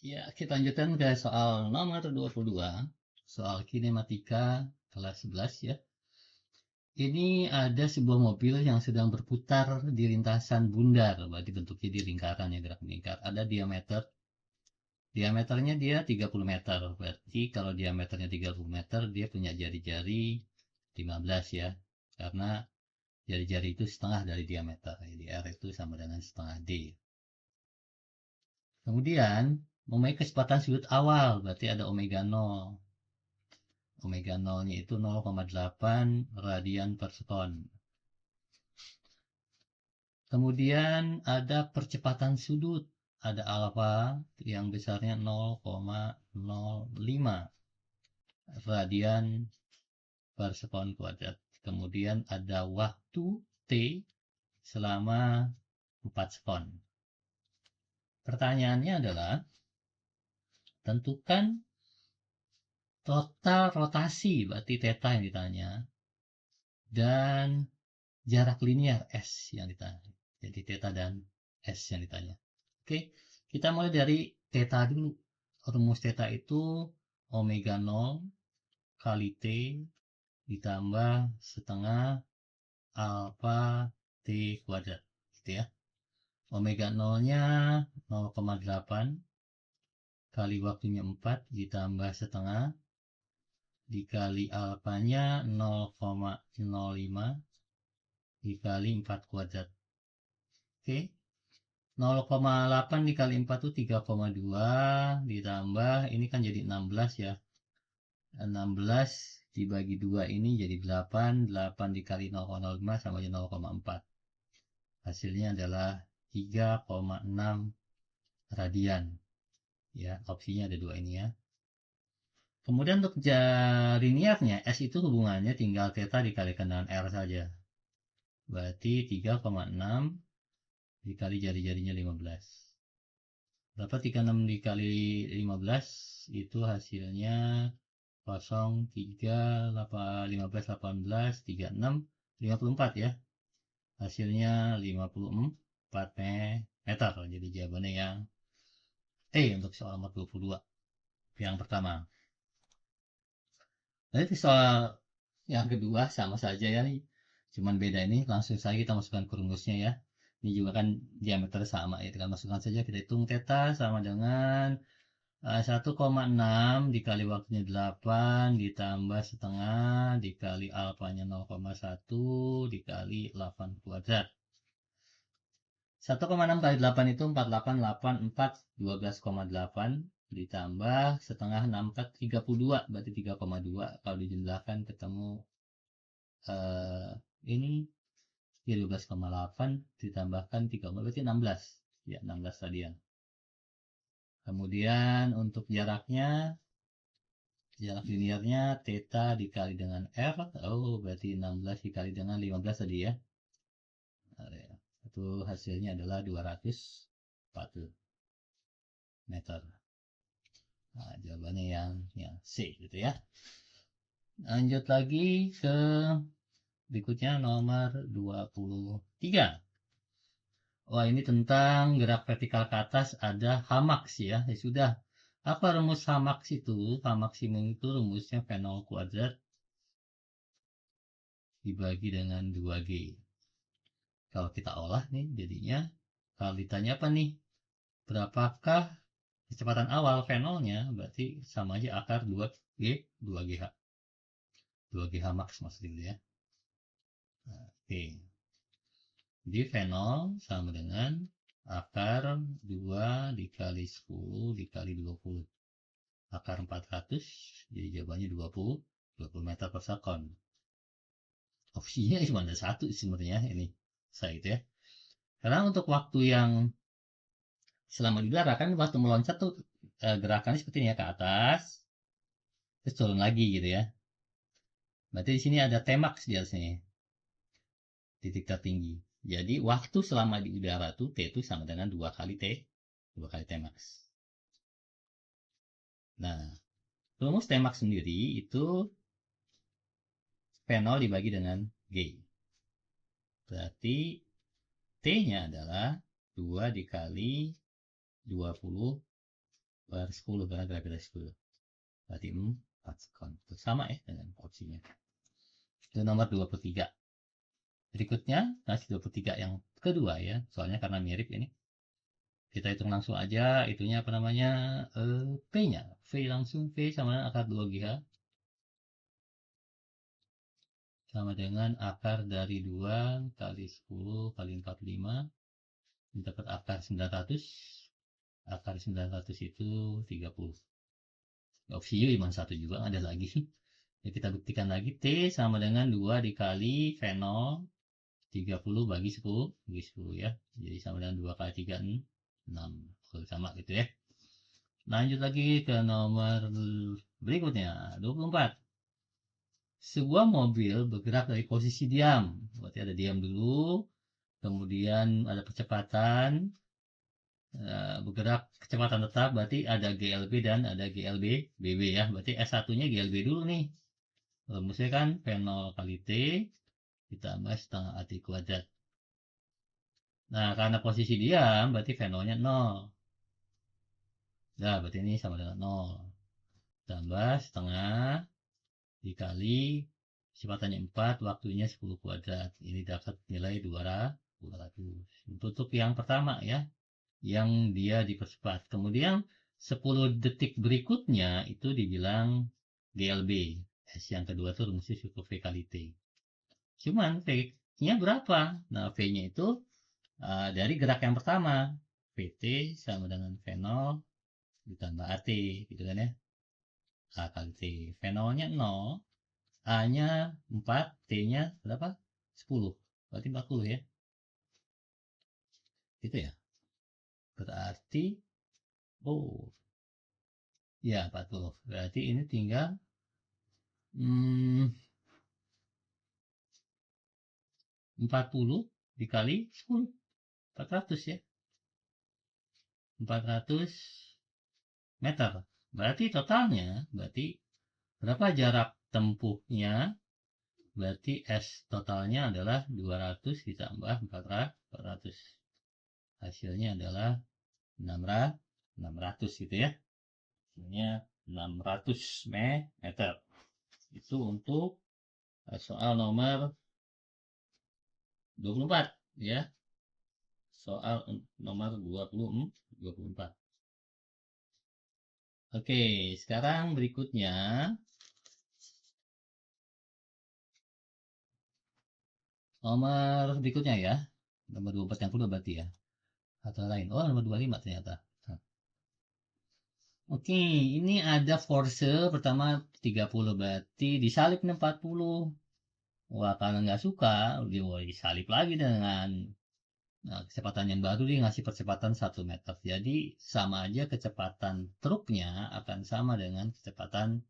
Ya, kita lanjutkan ke soal nomor 22, soal kinematika kelas 11 ya. Ini ada sebuah mobil yang sedang berputar di lintasan bundar, berarti bentuknya di lingkaran ya, gerak melingkar. Ada diameternya dia 30 meter, berarti kalau diameternya 30 meter, dia punya jari-jari 15 ya, karena jari-jari itu setengah dari diameter, jadi R itu sama dengan setengah D. Kemudian, memiliki kecepatan sudut awal, berarti ada omega 0. Omega 0-nya itu 0,8 radian per sekon. Kemudian ada percepatan sudut, ada alfa yang besarnya 0,05 radian per sekon kuadrat. Kemudian ada waktu T selama 4 sekon. Pertanyaannya adalah, tentukan total rotasi, berarti theta yang ditanya, dan jarak linear S yang ditanya. Jadi theta dan S yang ditanya. Oke, kita mulai dari theta dulu. Rumus theta itu omega 0 kali T ditambah setengah alfa T kuadrat. Gitu ya. Omega 0-nya 0,8 kali waktunya 4 ditambah setengah dikali alfanya 0,05 dikali 4 kuadrat. Oke. 0,8 dikali 4 itu 3,2 ditambah ini kan jadi 16 ya. 16 dibagi 2 ini jadi 8. 8 dikali 0,05 sama aja 0,4. Hasilnya adalah 3,6 radian. Ya, opsinya ada dua ini ya. Kemudian untuk linearnya, S itu hubungannya tinggal theta dikalikan dengan R saja. Berarti 3,6 dikali jari-jarinya 15. Berapa 36 dikali 15? Itu hasilnya 0, 3, 8, 15, 18, 36, 54 ya. Hasilnya 54 meter. Jadi jawabannya yang E untuk soal nomor 22. Yang pertama. Nanti soal yang kedua sama saja ya nih. Cuman beda ini langsung saja kita masukkan ke rumusnya ya. Ini juga kan diameter sama ya. Kita masukkan saja, kita hitung theta sama dengan 1,6 dikali waktunya 8 ditambah setengah dikali alfanya 0,1 dikali 8 kuadrat. 1,6 kali 8 itu 4884 12,8 ditambah setengah 64 32 berarti 3,2. Kalau dijumlahkan ketemu ini 12,8 ditambahkan 3 berarti 16 ya, 16 radian. Kemudian untuk jarak linearnya theta dikali dengan R. Berarti 16 dikali dengan 15 tadi ya. Itu hasilnya adalah 240 meter. Nah, jawabannya yang C gitu ya. Lanjut lagi ke berikutnya nomor 23. Wah, ini tentang gerak vertikal ke atas ada Hmax ya. Ya sudah. Apa rumus Hmax itu? Hmax itu rumusnya V0 kuadrat dibagi dengan 2G. Kalau kita olah nih jadinya, kalau ditanya apa nih? Berapakah kecepatan awal V0-nya? Berarti sama aja akar 2G, 2GH. 2GH max maksudnya ya. Oke. Jadi V0 sama dengan akar 2 dikali 10 dikali 20. Akar 400, jadi jawabannya 20 meter per sekon. Opsinya cuma ada satu sebenarnya ini. Saya itu ya. Karena untuk waktu yang selama di udara kan waktu meloncat tuh gerakannya seperti ini ya, ke atas terus turun lagi gitu ya. Berarti di sini ada Tmax di atasnya, titik tertinggi. Jadi waktu selama di udara tuh T itu sama dengan 2 kali Tmax. Nah, rumus Tmax sendiri itu V0 dibagi dengan G. Berarti T-nya adalah 2 dikali 20 per 10 karena gravitasi 10. Berarti 4 sekon. Itu sama ya dengan opsinya. Itu nomor 23. Berikutnya, masih 23 yang kedua ya. Soalnya karena mirip ini. Kita hitung langsung aja itunya apa namanya? P-nya. V langsung V sama dengan akar 2GH sama dengan akar dari 2 kali 10 kali 45 dapat akar 900. Akar 900 itu 30. Opsi U cuma satu juga, ada lagi. Ya, kita buktikan lagi. T sama dengan 2 dikali V0 30 bagi 10 ya. Jadi sama dengan 2 kali 3 6. Sama gitu ya. Lanjut lagi ke nomor berikutnya 24. Sebuah mobil bergerak dari posisi diam. Berarti ada diam dulu, kemudian ada percepatan, bergerak kecepatan tetap, berarti ada GLB dan ada GLB BB ya. Berarti S1 nya GLB dulu nih. Rumusnya kan V0 kali T ditambah setengah AT kuadrat. Nah, karena posisi diam berarti V0 nya 0. Nah, berarti ini sama dengan 0. Tambah setengah dikali kecepatannya 4, waktunya 10 kuadrat. Ini dapat nilai 200. Untuk yang pertama ya, yang dia dipercepat. Kemudian 10 detik berikutnya itu dibilang GLB. S yang kedua itu rumusnya cukup V kali T. Cuman V-nya berapa? Nah, V-nya itu dari gerak yang pertama. VT sama dengan V0 ditambah AT, gitu kan ya. A kali T. V0-nya 0, A-nya 4, T-nya berapa? 10. Berarti 40 ya. Gitu ya. Berarti, oh, ya 40. Berarti ini tinggal 40 dikali 10. 400 ya. 400 meter. Berarti totalnya, berarti berapa jarak tempuhnya? Berarti S totalnya adalah 200 ditambah 400. Hasilnya adalah 600 gitu ya. Hasilnya 600 meter. Itu untuk soal nomor 24 ya. Soal nomor 24. Oke, sekarang berikutnya nomor berikutnya ya. Nomor 24 yang kedua berarti ya. Atau lain. Oh, nomor 25 ternyata. Oke, ini ada force pertama 30 berarti disalip 40. Wah, karena nggak suka, disalip lagi dengan kecepatan yang baru, dia ngasih percepatan 1 meter. Jadi sama aja kecepatan truknya akan sama dengan kecepatan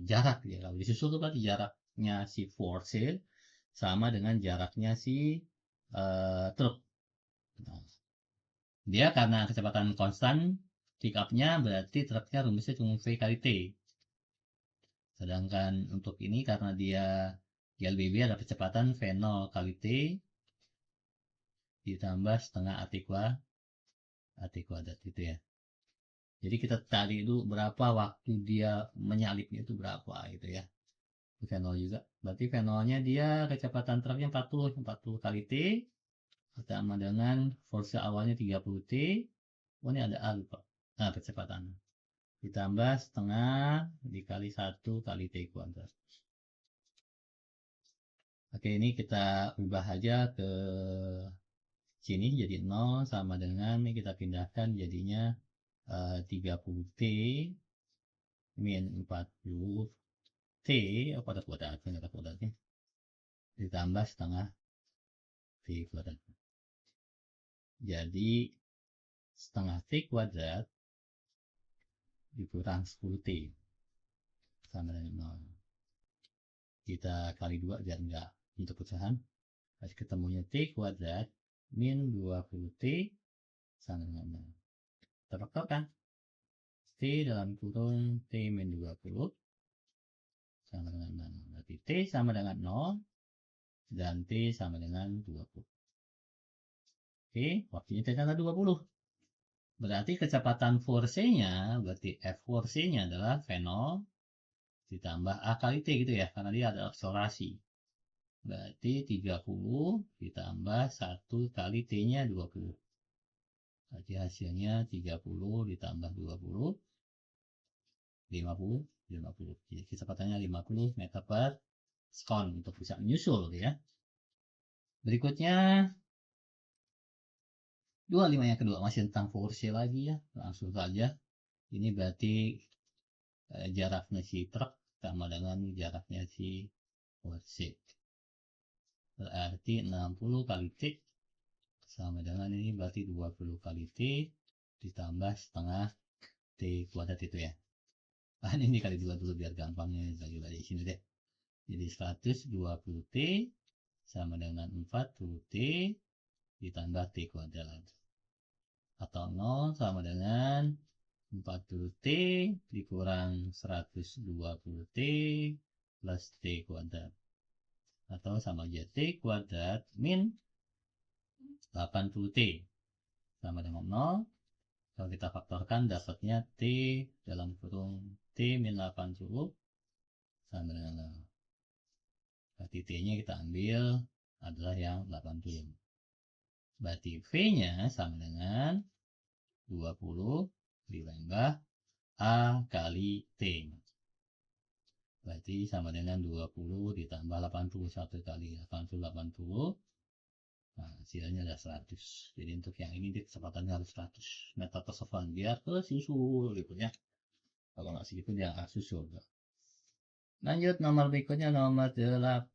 jarak ya. Kalau disusul tuh berarti jaraknya si force sama dengan jaraknya si truk. Nah, dia karena kecepatan konstan pick up-nya berarti truknya rumusnya cuma V kali T. Sedangkan untuk ini karena dia di LBB ada kecepatan V0 kali T ditambah setengah AT kuadrat gitu ya. Jadi kita cari dulu berapa waktu dia menyalipnya itu berapa gitu ya. V0 juga. Berarti V0-nya dia kecepatan truknya 40 kali T sama dengan force awalnya 30 T. Oh, ini ada A lupa. Nah, kecepatan. Ditambah setengah dikali 1 kali T kuadrat. Oke, ini kita ubah aja ke sini jadi 0 sama dengan ini kita pindahkan jadinya 30T min 40T pada kuadratnya ditambah setengah T kuadrat. Jadi setengah T kuadrat dikurang 10T sama dengan 0. Kita kali 2 biar enggak untuk pecahan. Kasih ketemunya T kuadrat min 20T sama dengan 0. Terfaktor kan? T dalam kurung T min 20 sama dengan 0. Berarti T sama dengan 0 dan T sama dengan 20. Oke, waktunya ternyata 20. Berarti kecepatan Force-nya, berarti F Force-nya adalah V0 ditambah A kali T gitu ya, karena dia ada akselerasi. Berarti 30 ditambah 1 kali T-nya 20. Berarti hasilnya 30 ditambah 20, 50, 50. Jadi kecepatannya 50 meter per sekon untuk bisa menyusul ya. Berikutnya 25 yang kedua masih tentang force lagi ya. Langsung saja. Ini berarti jaraknya si truk sama dengan jaraknya si force. Berarti 60 kali T sama dengan ini berarti 20 kali T ditambah setengah T kuadrat itu ya. Ini kali 2 dulu biar gampangnya bagi-bagi di sini deh. Jadi 120 T sama dengan 40 T ditambah T kuadrat. Atau 0 sama dengan 40 T dikurang 120 T plus T kuadrat. Atau sama aja T kuadrat min 80 T sama dengan 0. Kalau kita faktorkan dapatnya T dalam kurung T min 80 sama dengan 0. Berarti T-nya kita ambil adalah yang 80. Berarti V-nya sama dengan 20 ditambah A kali T. Berarti sama dengan 20 ditambah 80. 1 kali 80, 80. Nah, hasilnya ada 100. Jadi untuk yang ini kecepatannya harus 100 meter per second biar kesusul gitu ya. Kalau nggak segitu dia nggak susul. Lanjut nomor berikutnya nomor 8.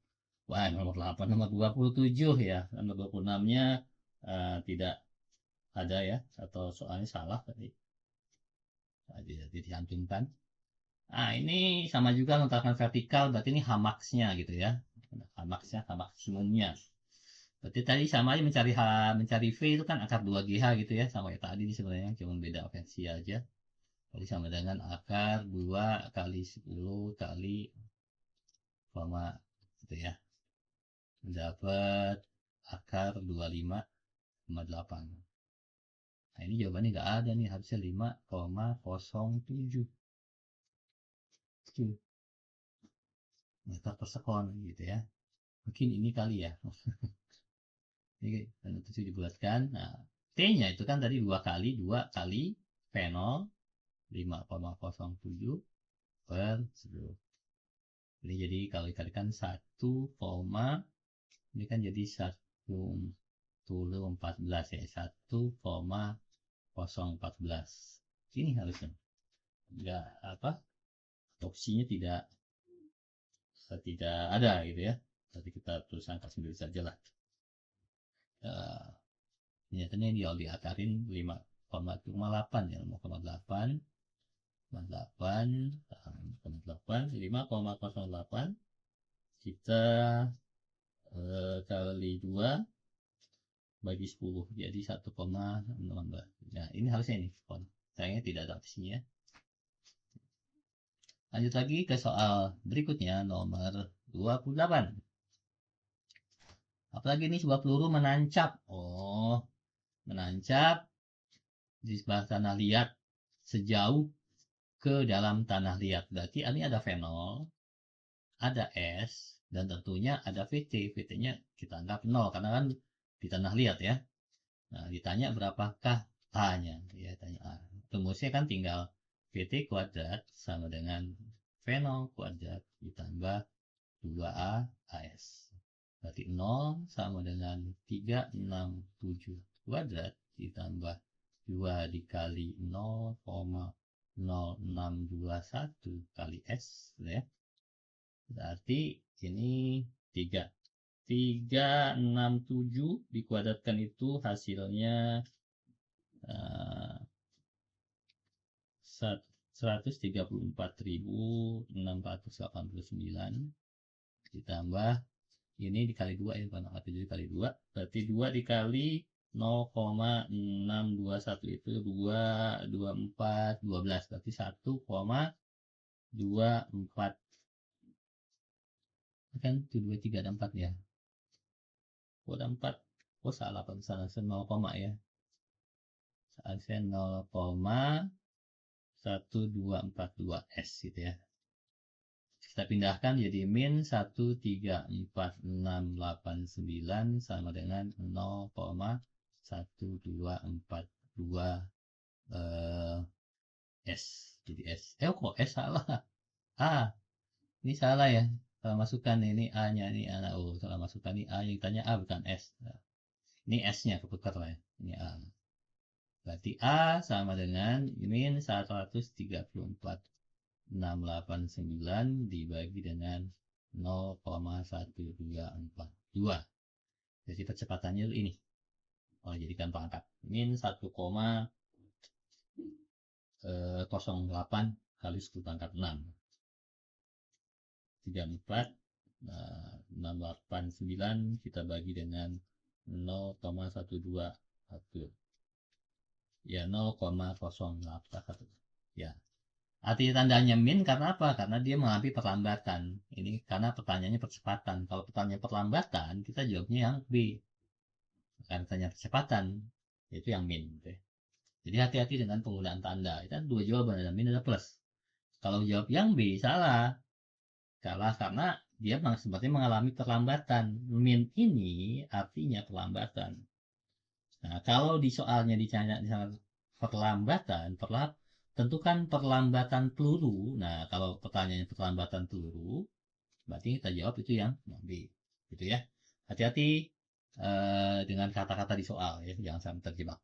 Wah, nomor 8, nomor 27 ya. Nomor 26-nya tidak ada ya, atau soalnya salah tadi. Tidak dicantumkan. Nah, ini sama juga letakkan vertikal, berarti ini hamaksnya gitu ya. Hamaksnya, hamaksimumnya. Berarti tadi sama aja mencari V itu kan akar 2GH gitu ya, sama kayak tadi sebenarnya, cuma beda versi aja. Jadi sama dengan akar 2 kali 10 kali koma gitu ya. Dapat akar 25,8. Nah, ini jawabannya nggak ada nih, harusnya 5,07 meter per sekon gitu ya. Mungkin ini kali ya. Ini itu dibulatkan. Nah, T-nya itu kan tadi 2 kali V0 5,07 per 10. Ini jadi kalau dikalikan 1, ini kan jadi 1,14 ya. 1,014. Ini harusnya enggak apa? Opsinya tidak ada gitu ya. Jadi kita terus angkat sendiri saja lah. Nyatanya dia diakarin 5,8 ya, 5,8 kita kali 2 bagi 10 jadi 1,16. Nah, ini harusnya ini sayangnya tidak ada opsinya. Lanjut lagi ke soal berikutnya nomor 28. Apalagi ini sebuah peluru menancap. Menancap di sebelah tanah liat sejauh ke dalam tanah liat. Berarti ini ada V0, ada S, dan tentunya ada VT. VT-nya kita anggap 0 karena kan di tanah liat ya. Nah, ditanya berapakah A-nya? Ya, tanya A. Rumusnya kan tinggal VT kuadrat sama dengan V0 kuadrat ditambah 2A AS. Berarti 0 sama dengan 367 kuadrat ditambah 2 dikali 0,0621 kali S ya. Berarti ini 367 dikuadratkan itu hasilnya 134.689 ditambah ini dikali 2 ya, bukan 7 dikali 2, berarti 2 dikali 0,621 itu 224 12, berarti 1,24 kan 2 3 ada 4 ya. Ada 4. Salah Pak, salah 0, ya. Saya 0,1242 S gitu ya. Kita pindahkan jadi min 134,689 sama dengan 0,1242 S. Jadi S. Kok S salah? A. Ini salah ya. Salah masukkan ini A-nya, ini A. Oh, salah masukkan ini A, yang tanya A bukan S. Ini S-nya ketukar lah ya. Ini A. Berarti A sama dengan min 134,689 dibagi dengan 0,1242. Jadi percepatannya ini. Jadikan pangkat. Min 1,08 kali 10 pangkat 6. 34, 689 kita bagi dengan 0,121. Ya, 0,081. Ya. Arti tandanya min karena apa? Karena dia mengalami perlambatan. Ini karena pertanyaannya percepatan. Kalau pertanyaan perlambatan, kita jawabnya yang B. Karena pertanyaan percepatan, yaitu yang min. Gitu ya. Jadi hati-hati dengan penggunaan tanda. Itu kan dua jawaban, ada min ada plus. Kalau jawab yang B, salah. Salah karena dia seperti mengalami perlambatan. Min ini artinya perlambatan. Nah, kalau di soalnya ditanya perlambatan, tentukan perlambatan peluru. Nah, kalau pertanyaannya perlambatan peluru, berarti kita jawab itu yang B. Gitu ya. Hati-hati dengan kata-kata di soal ya, jangan sampai terjebak.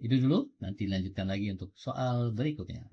Itu dulu, nanti lanjutkan lagi untuk soal berikutnya.